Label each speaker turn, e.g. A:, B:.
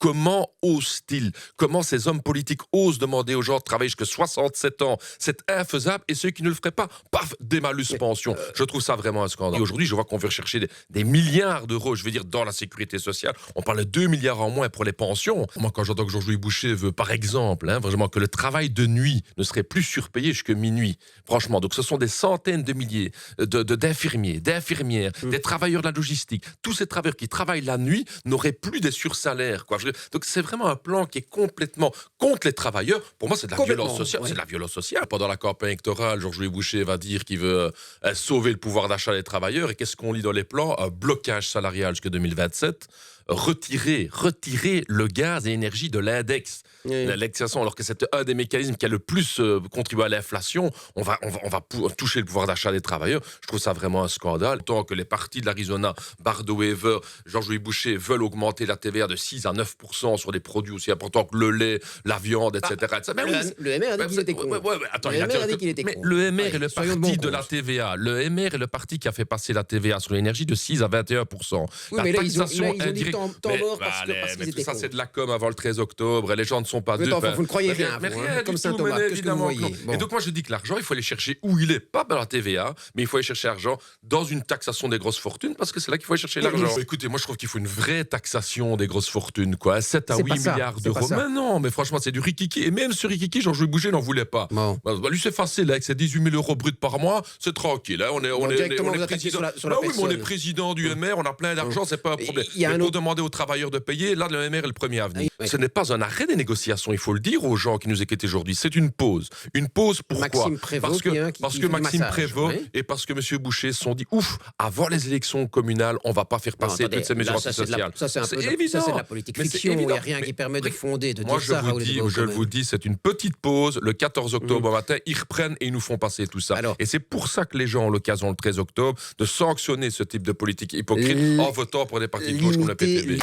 A: Comment osent-ils? Comment ces hommes politiques osent demander aux gens de travailler jusqu'à 67 ans? C'est infaisable. Et ceux qui ne le feraient pas, paf, des malus pension. Je trouve ça vraiment un scandale. Et aujourd'hui, je vois qu'on veut rechercher des milliards d'euros, je veux dire, dans la sécurité sociale. On parle de 2 milliards en moins pour les pensions. Moi, quand j'entends que Jean-Louis Boucher veut, par exemple, vraiment que le travail de nuit ne serait plus surpayé jusqu'à minuit. Franchement, donc ce sont des centaines de milliers d'infirmiers, d'infirmières, des travailleurs de la logistique. Tous ces travailleurs qui travaillent la nuit n'auraient plus des sursalaires, quoi. Donc c'est vraiment un plan qui est complètement contre les travailleurs. Pour moi, c'est de la violence sociale. Ouais. C'est de la violence sociale. Pendant la campagne électorale, Jean-Louis Boucher va dire qu'il veut sauver le pouvoir d'achat des travailleurs. Et qu'est-ce qu'on lit dans les plans? Un blocage salarial jusqu'à 2027. Retirer le gaz et l'énergie de l'index. Oui. L'indexation, alors que c'est un des mécanismes qui a le plus contribué à l'inflation, on va toucher le pouvoir d'achat des travailleurs. Je trouve ça vraiment un scandale. Tant que les partis de l'Arizona, Bardo Weaver, Jean-Louis Boucher veulent augmenter la TVA de 6 à 9% sur des produits aussi importants que le lait, la viande, etc.
B: Le MR a dit qu'il était con.
A: Le MR est le parti de la TVA. Le MR est le parti qui a fait passer la TVA sur l'énergie de 6 à 21%.
B: Oui, mais là, ils ont dit temps mort parce qu'ils étaient
A: ça,
B: cons.
A: c'est de la com avant le 13 octobre. Et les gens ne sont pas dupes.
B: Vous ne croyez rien.
A: Mais rien
B: comme
A: ça,
B: Thomas. Qu'est-ce que vous voyez?
A: Et donc, moi, je dis que l'argent, il faut aller chercher où il est. Pas dans la TVA, mais il faut aller chercher l'argent dans une taxation des grosses fortunes, parce que c'est là qu'il faut aller chercher l'argent. Écoutez, moi, je trouve qu'il faut une vraie taxation des grosses fortunes, quoi. 7 à 8 milliards d'euros. Mais non, mais franchement, c'est du rikiki. Et même ce rikiki, Jean-Louis Boucher n'en voulait pas. Bon. Lui, c'est facile, avec ses 18 000 euros bruts par mois, c'est tranquille. Hein. On est président. Oui, mais on est président du MR, on a plein d'argent, c'est pas un problème. Mais pour demander aux travailleurs de payer, là, le MR est le premier à venir. Ce n'est pas un arrêt des négociations, il faut le dire aux gens qui nous écoutent aujourd'hui. C'est une pause. Une pause, pourquoi? Parce que Maxime Prévost et parce que M. Boucher se sont dit, ouf, avant les élections communales, on ne va pas faire passer toutes ces mesures antisociales.
B: Ça, c'est de la politique fiction. Il n'y a rien qui permet de fonder, de dire ça.
A: Moi, je vous dis, c'est une petite pause. Le 14 octobre matin, ils reprennent et ils nous font passer tout ça. Et c'est pour ça que les gens ont l'occasion, le 13 octobre, de sanctionner ce type de politique hypocrite en votant pour des partis de gauche comme le PTB.